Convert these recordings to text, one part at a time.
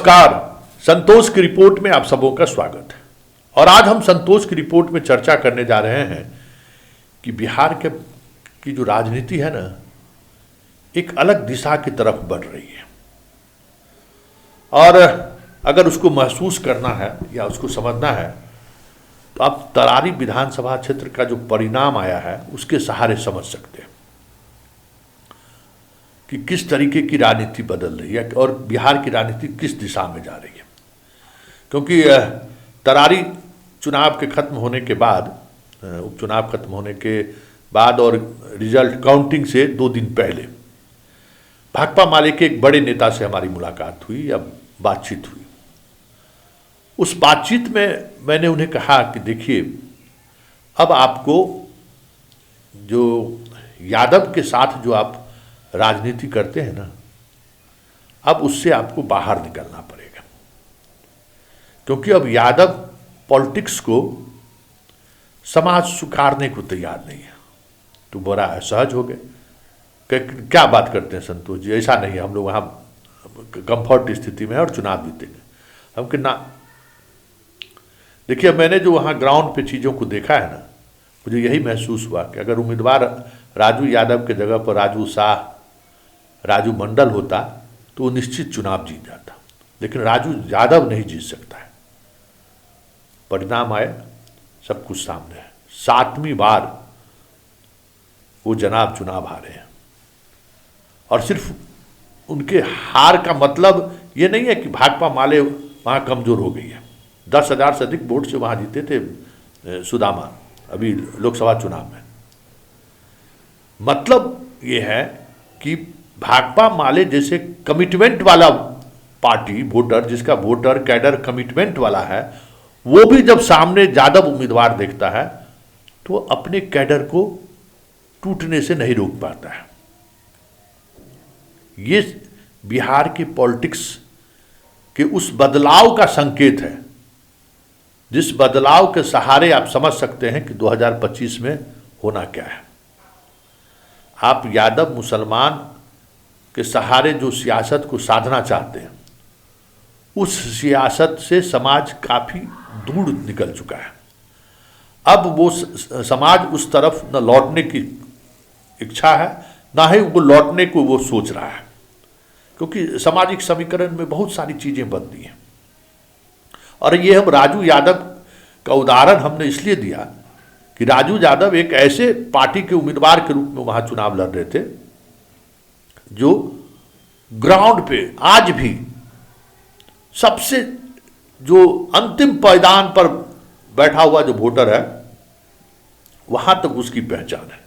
नमस्कार। संतोष की रिपोर्ट में आप सबों का स्वागत है। और आज हम संतोष की रिपोर्ट में चर्चा करने जा रहे हैं कि बिहार की जो राजनीति है ना, एक अलग दिशा की तरफ बढ़ रही है। और अगर उसको महसूस करना है या उसको समझना है तो आप तरारी विधानसभा क्षेत्र का जो परिणाम आया है उसके सहारे समझ सकते हैं कि किस तरीके की राजनीति बदल रही है और बिहार की राजनीति किस दिशा में जा रही है। क्योंकि तरारी चुनाव के खत्म होने के बाद, उपचुनाव खत्म होने के बाद और रिजल्ट काउंटिंग से 2 दिन पहले भाकपा माले के एक बड़े नेता से हमारी मुलाकात हुई या बातचीत हुई। उस बातचीत में मैंने उन्हें कहा कि देखिए, अब आपको जो यादव के साथ जो आप राजनीति करते हैं ना, अब उससे आपको बाहर निकलना पड़ेगा। क्योंकि अब यादव पॉलिटिक्स को समाज स्वीकारने को तैयार नहीं है। तो बड़ा असहज हो गए। क्या बात करते हैं संतोष जी, ऐसा नहीं है, हम लोग वहाँ कंफर्ट स्थिति में है और चुनाव जीतेंगे। हम कि ना, देखिए मैंने जो वहाँ ग्राउंड पे चीज़ों को देखा है ना, मुझे यही महसूस हुआ कि अगर उम्मीदवार राजू यादव के जगह पर राजू शाह, राजू मंडल होता तो वो निश्चित चुनाव जीत जाता। लेकिन राजू यादव नहीं जीत सकता है। परिणाम आए, सब कुछ सामने है। 7वीं बार वो जनाब चुनाव हारे हैं। और सिर्फ उनके हार का मतलब ये नहीं है कि भाकपा माले वहाँ कमज़ोर हो गई है। 10,000 से अधिक वोट से वहाँ जीते थे सुदामा अभी लोकसभा चुनाव में। मतलब ये है कि भाकपा माले जैसे कमिटमेंट वाला पार्टी, वोटर जिसका वोटर कैडर कमिटमेंट वाला है, वो भी जब सामने यादव उम्मीदवार देखता है तो अपने कैडर को टूटने से नहीं रोक पाता है। ये बिहार की पॉलिटिक्स के उस बदलाव का संकेत है जिस बदलाव के सहारे आप समझ सकते हैं कि 2025 में होना क्या है। आप यादव मुसलमान के सहारे जो सियासत को साधना चाहते हैं, उस सियासत से समाज काफ़ी दूर निकल चुका है। अब वो समाज उस तरफ न लौटने की इच्छा है, ना ही वो लौटने को वो सोच रहा है। क्योंकि सामाजिक समीकरण में बहुत सारी चीज़ें बदली हैं। और ये हम राजू यादव का उदाहरण हमने इसलिए दिया कि राजू यादव एक ऐसे पार्टी के उम्मीदवार के रूप में वहाँ चुनाव लड़ रहे थे जो ग्राउंड पे आज भी सबसे जो अंतिम पायदान पर बैठा हुआ जो वोटर है, वहां तक उसकी पहचान है।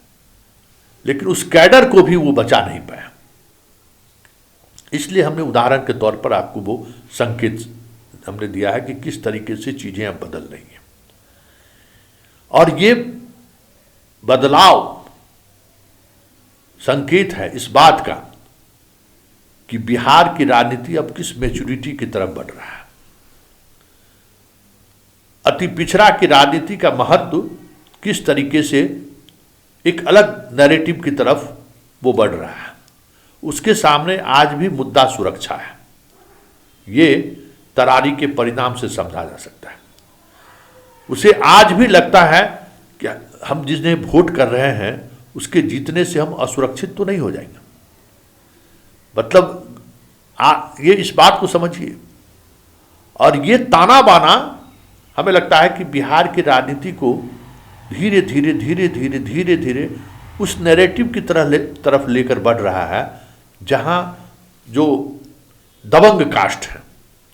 लेकिन उस कैडर को भी वो बचा नहीं पाया। इसलिए हमने उदाहरण के तौर पर आपको वो संकेत हमने दिया है कि किस तरीके से चीजें अब बदल रही हैं। और ये बदलाव संकेत है इस बात का कि बिहार की राजनीति अब किस मैच्योरिटी की तरफ बढ़ रहा है। अति पिछड़ा की राजनीति का महत्व किस तरीके से एक अलग नैरेटिव की तरफ वो बढ़ रहा है। उसके सामने आज भी मुद्दा सुरक्षा है। ये तरारी के परिणाम से समझा जा सकता है। उसे आज भी लगता है कि हम जिन्हें वोट कर रहे हैं उसके जीतने से हम असुरक्षित तो नहीं हो जाएंगे। मतलब ये इस बात को समझिए। और ये ताना बाना हमें लगता है कि बिहार की राजनीति को धीरे धीरे धीरे धीरे धीरे धीरे उस नैरेटिव की तरफ लेकर बढ़ रहा है जहां जो दबंग कास्ट है,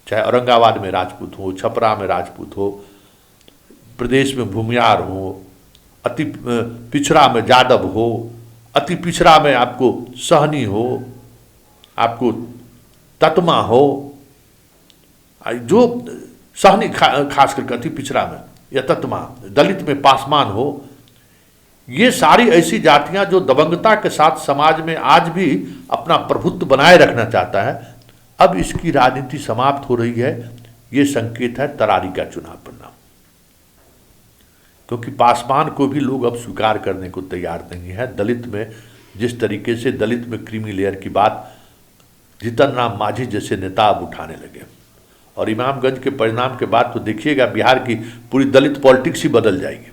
चाहे औरंगाबाद में राजपूत हो, छपरा में राजपूत हो, प्रदेश में भूमियार हो, अति पिछड़ा में यादव हो, अति पिछड़ा में आपको सहनी हो, आपको ततमा हो, जो सहनी खास करके अति पिछड़ा में या ततमा, दलित में पासवान हो, ये सारी ऐसी जातियां जो दबंगता के साथ समाज में आज भी अपना प्रभुत्व बनाए रखना चाहता है, अब इसकी राजनीति समाप्त हो रही है। ये संकेत है तरारी का चुनाव परिणाम। क्योंकि पासवान को भी लोग अब स्वीकार करने को तैयार नहीं है। दलित में जिस तरीके से दलित में क्रीमी लेयर की बात जीतन राम मांझी जैसे नेता अब उठाने लगे। और इमामगंज के परिणाम के बाद तो देखिएगा बिहार की पूरी दलित पॉलिटिक्स ही बदल जाएगी।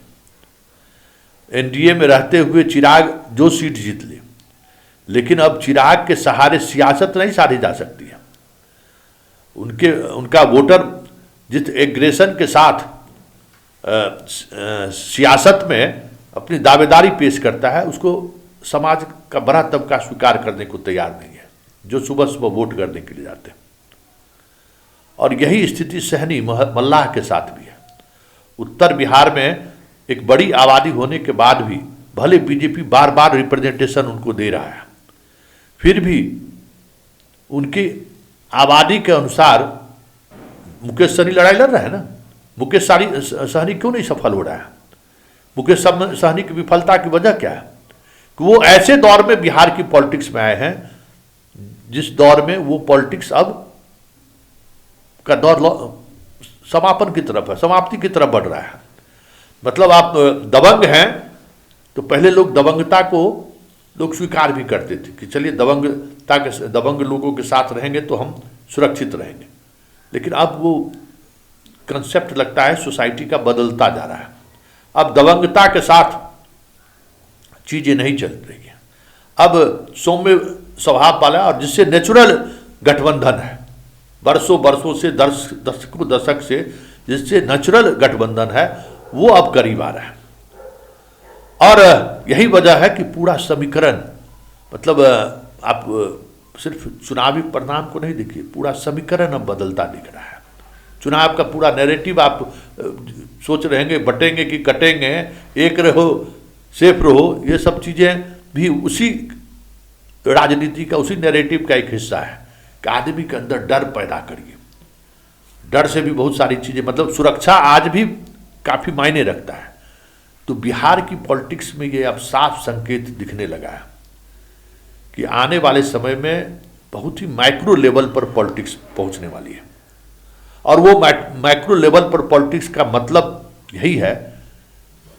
एनडीए में रहते हुए चिराग जो सीट जीत ले, लेकिन अब चिराग के सहारे सियासत नहीं साधी जा सकती है। उनका वोटर जिस एग्रेशन के साथ सियासत में अपनी दावेदारी पेश करता है, उसको समाज का बड़ा तबका स्वीकार करने को तैयार नहीं है, जो सुबह सुबह वोट करने के लिए जाते हैं। और यही स्थिति सहनी मल्लाह के साथ भी है। उत्तर बिहार में एक बड़ी आबादी होने के बाद भी भले बीजेपी बार बार रिप्रेजेंटेशन उनको दे रहा है, फिर भी उनकी आबादी के अनुसार मुकेश सहनी लड़ाई लड़ रहा है ना। मुकेश सहनी क्यों नहीं सफल हो रहा है? मुकेश सहनी की विफलता की वजह क्या है? कि वो ऐसे दौर में बिहार की पॉलिटिक्स में आए हैं जिस दौर में वो पॉलिटिक्स अब का दौर समापन की तरफ है, समाप्ति की तरफ बढ़ रहा है। मतलब आप दबंग हैं तो पहले लोग दबंगता को लोग स्वीकार भी करते थे कि चलिए दबंग लोगों के साथ रहेंगे तो हम सुरक्षित रहेंगे, लेकिन अब वो कंसेप्ट लगता है सोसाइटी का बदलता जा रहा है। अब दबंगता के साथ चीजें नहीं चल रही हैं, अब सौम्य स्वभाव वाला और जिससे नेचुरल गठबंधन है, वर्षों से दशक से जिससे नेचुरल गठबंधन है, वो अब करीब आ रहा है। और यही वजह है कि पूरा समीकरण, मतलब आप सिर्फ चुनावी परिणाम को नहीं देखिए, पूरा समीकरण अब बदलता दिख रहा है। चुनाव का पूरा नैरेटिव आप सोच रहेंगे बटेंगे कि कटेंगे, एक रहो सेफ रहो, ये सब चीज़ें भी उसी राजनीति का, उसी नैरेटिव का एक हिस्सा है कि आदमी के अंदर डर पैदा करिए। डर से भी बहुत सारी चीज़ें, मतलब सुरक्षा आज भी काफ़ी मायने रखता है। तो बिहार की पॉलिटिक्स में ये अब साफ संकेत दिखने लगा है कि आने वाले समय में बहुत ही माइक्रो लेवल पर पॉलिटिक्स पहुंचने वाली है। और वो माइक्रो लेवल पर पॉलिटिक्स का मतलब यही है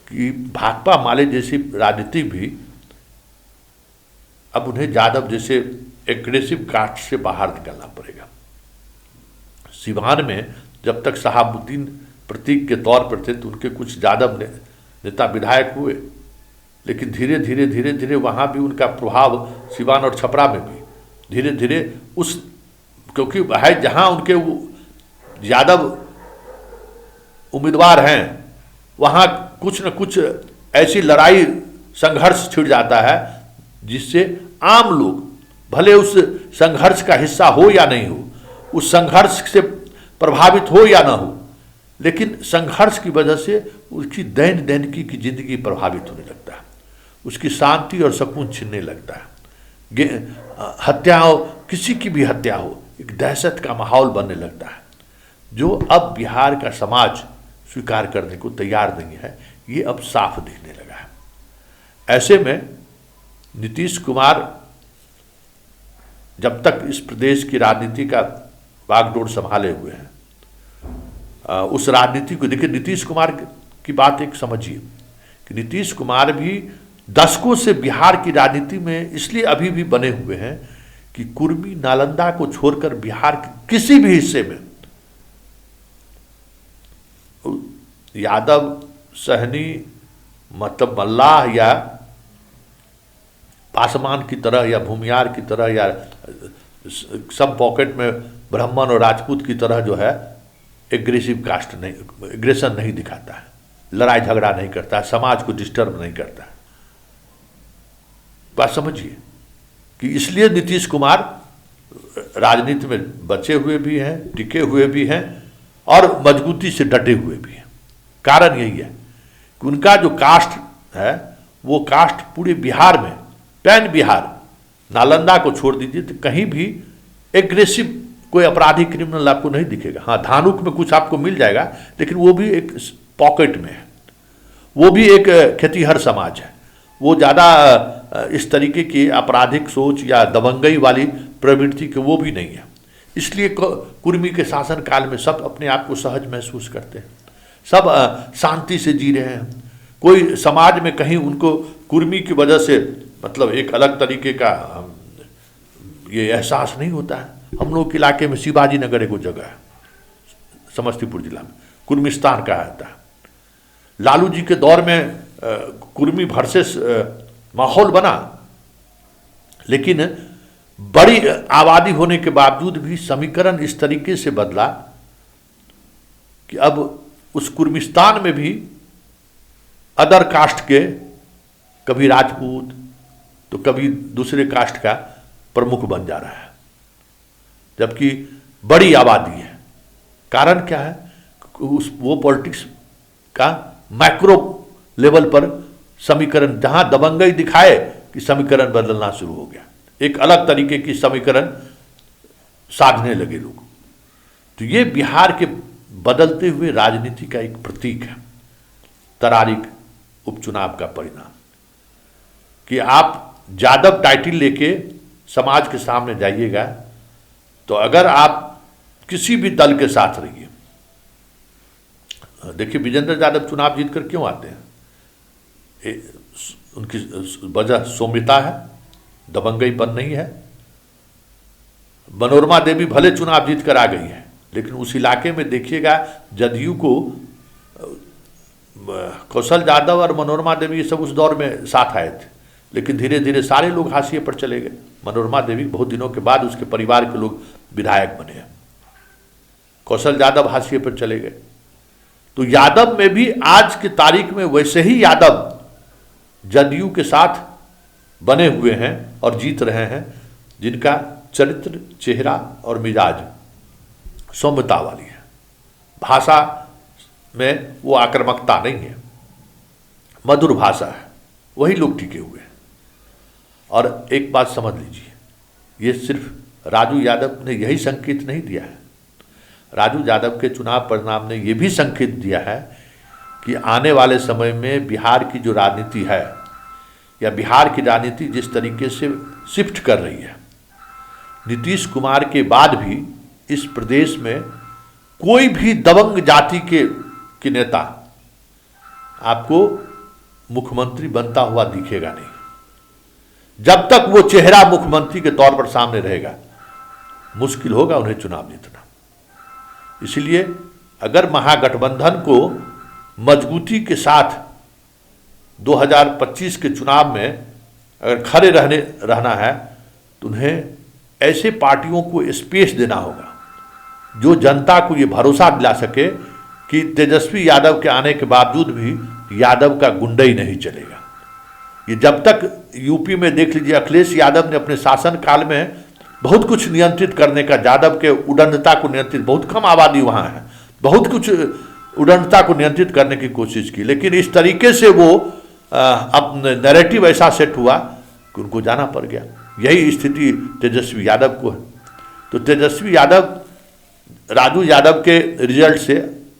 कि भाकपा माले जैसी राजनीति भी अब उन्हें यादव जैसे एग्रेसिव कास्ट से बाहर निकलना पड़ेगा। सिवान में जब तक शहाबुद्दीन प्रतीक के तौर पर थे तो उनके कुछ यादव नेता विधायक हुए, लेकिन धीरे धीरे वहाँ भी उनका प्रभाव सिवान और छपरा में भी धीरे धीरे उस, क्योंकि है जहाँ उनके यादव उम्मीदवार हैं वहाँ कुछ न कुछ ऐसी लड़ाई संघर्ष छिड़ जाता है जिससे आम लोग भले उस संघर्ष का हिस्सा हो या नहीं हो, उस संघर्ष से प्रभावित हो या ना हो, लेकिन संघर्ष की वजह से उसकी दैनिकी की जिंदगी प्रभावित होने लगता है, उसकी शांति और सुकून छिनने लगता है। हत्या हो, किसी की भी हत्या हो, एक दहशत का माहौल बनने लगता है, जो अब बिहार का समाज स्वीकार करने को तैयार नहीं है। ये अब साफ दिखने लगा है। ऐसे में नीतीश कुमार जब तक इस प्रदेश की राजनीति का बागडोर संभाले हुए हैं, उस राजनीति को देखिए। नीतीश कुमार की बात एक समझिए कि नीतीश कुमार भी दशकों से बिहार की राजनीति में इसलिए अभी भी बने हुए हैं कि कुर्मी नालंदा को छोड़कर बिहार के किसी भी हिस्से में यादव, सहनी, मतलब मल्लाह या पासवान की तरह या भूमियार की तरह या सब पॉकेट में ब्राह्मण और राजपूत की तरह जो है एग्रेसिव कास्ट नहीं, एग्रेशन नहीं दिखाता है, लड़ाई झगड़ा नहीं करता है, समाज को डिस्टर्ब नहीं करता है। बात समझिए कि इसलिए नीतीश कुमार राजनीति में बचे हुए भी हैं, टिके हुए भी हैं और मजबूती से डटे हुए भी हैं। कारण यही है कि उनका जो कास्ट है वो कास्ट पूरे बिहार में, पैन बिहार, नालंदा को छोड़ दीजिए तो कहीं भी एग्रेसिव कोई अपराधी क्रिमिनल आपको नहीं दिखेगा। हाँ, धानुक में कुछ आपको मिल जाएगा, लेकिन वो भी एक पॉकेट में है, वो भी एक खेतीहर समाज है, वो ज़्यादा इस तरीके की आपराधिक सोच या दबंगई वाली प्रवृत्ति के वो भी नहीं है। इसलिए कुर्मी के शासन काल में सब अपने आप को सहज महसूस करते हैं, सब शांति से जी रहे हैं। कोई समाज में कहीं उनको कुर्मी की वजह से मतलब एक अलग तरीके का ये एहसास नहीं होता है। हम लोग के इलाके में शिवाजी नगर एक जगह है, समस्तीपुर जिला में, कुर्मिस्तान कहा जाता है। लालू जी के दौर में कुर्मी वर्सेस माहौल बना, लेकिन बड़ी आबादी होने के बावजूद भी समीकरण इस तरीके से बदला कि अब उस कुर्मिस्तान में भी अदर कास्ट के, कभी राजपूत तो कभी दूसरे कास्ट का प्रमुख बन जा रहा है, जबकि बड़ी आबादी है। कारण क्या है? वो पॉलिटिक्स का मैक्रो लेवल पर समीकरण, जहां दबंगई दिखाए कि समीकरण बदलना शुरू हो गया, एक अलग तरीके की समीकरण साधने लगे लोग। तो ये बिहार के बदलते हुए राजनीति का एक प्रतीक है, तरारीक उपचुनाव का परिणाम, कि आप यादव टाइटल लेके समाज के सामने जाइएगा तो अगर आप किसी भी दल के साथ रहिए, देखिए विजेंद्र यादव चुनाव जीत कर क्यों आते हैं? उनकी वजह सौम्यता है, दबंगईपन नहीं है। मनोरमा देवी भले चुनाव जीत कर आ गई है, लेकिन उस इलाके में देखिएगा जदयू को कौशल यादव और मनोरमा देवी ये सब उस दौर में साथ आए थे, लेकिन धीरे धीरे सारे लोग हाशिए पर चले गए। मनोरमा देवी बहुत दिनों के बाद उसके परिवार के लोग विधायक बने हैं, कौशल यादव हाशिए पर चले गए। तो यादव में भी आज की तारीख में वैसे ही यादव जदयू के साथ बने हुए हैं और जीत रहे हैं, जिनका चरित्र, चेहरा और मिजाज सौम्यता वाली है। भाषा में वो आक्रामकता नहीं है, मधुर भाषा है, वही लोग टिके हुए हैं। और एक बात समझ लीजिए, ये सिर्फ राजू यादव ने यही संकेत नहीं दिया है, राजू यादव के चुनाव परिणाम ने यह भी संकेत दिया है कि आने वाले समय में बिहार की जो राजनीति है, या बिहार की राजनीति जिस तरीके से शिफ्ट कर रही है, नीतीश कुमार के बाद भी इस प्रदेश में कोई भी दबंग जाति के नेता आपको मुख्यमंत्री बनता हुआ दिखेगा नहीं। जब तक वो चेहरा मुख्यमंत्री के तौर पर सामने रहेगा, मुश्किल होगा उन्हें चुनाव जीतना। इसलिए अगर महागठबंधन को मजबूती के साथ 2025 के चुनाव में अगर खड़े रहना है, तो उन्हें ऐसे पार्टियों को स्पेस देना होगा जो जनता को ये भरोसा दिला सके कि तेजस्वी यादव के आने के बावजूद भी यादव का गुंडई नहीं चलेगा। ये जब तक यूपी में देख लीजिए, अखिलेश यादव ने अपने शासन काल में बहुत कुछ नियंत्रित करने का, यादव के उदंडता को नियंत्रित, बहुत कम आबादी वहाँ है, बहुत कुछ उदंडता को नियंत्रित करने की कोशिश की, लेकिन इस तरीके से वो अपने नैरेटिव ऐसा सेट हुआ कि उनको जाना पड़ गया। यही स्थिति तेजस्वी यादव को है। तो तेजस्वी यादव, राजू यादव के रिजल्ट से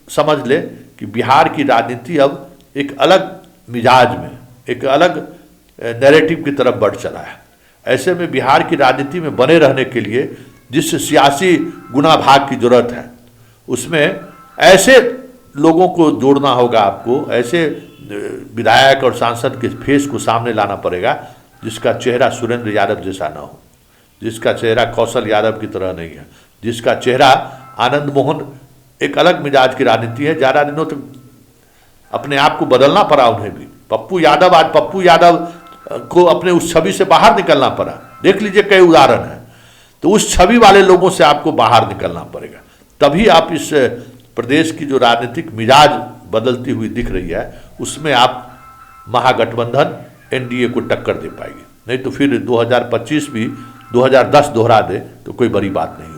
समझ ले कि बिहार की राजनीति अब एक अलग मिजाज में, एक अलग नैरेटिव की तरफ बढ़ चला है। ऐसे में बिहार की राजनीति में बने रहने के लिए जिस सियासी गुना भाग की जरूरत है, उसमें ऐसे लोगों को जोड़ना होगा आपको, ऐसे विधायक और सांसद के फेस को सामने लाना पड़ेगा जिसका चेहरा सुरेंद्र यादव जैसा ना हो, जिसका चेहरा कौशल यादव की तरह नहीं है, जिसका चेहरा आनंद मोहन, एक अलग मिजाज की राजनीति है। ज़्यादा दिनों तक अपने आप को बदलना पड़ा उन्हें भी। पप्पू यादव, आज पप्पू यादव को अपने उस छवि से बाहर निकलना पड़ा। देख लीजिए कई उदाहरण हैं। तो उस छवि वाले लोगों से आपको बाहर निकलना पड़ेगा, तभी आप इस प्रदेश की जो राजनीतिक मिजाज बदलती हुई दिख रही है, उसमें आप महागठबंधन एनडीए को टक्कर दे पाएगी। नहीं तो फिर 2025 भी 2010 दोहरा दे तो कोई बड़ी बात नहीं।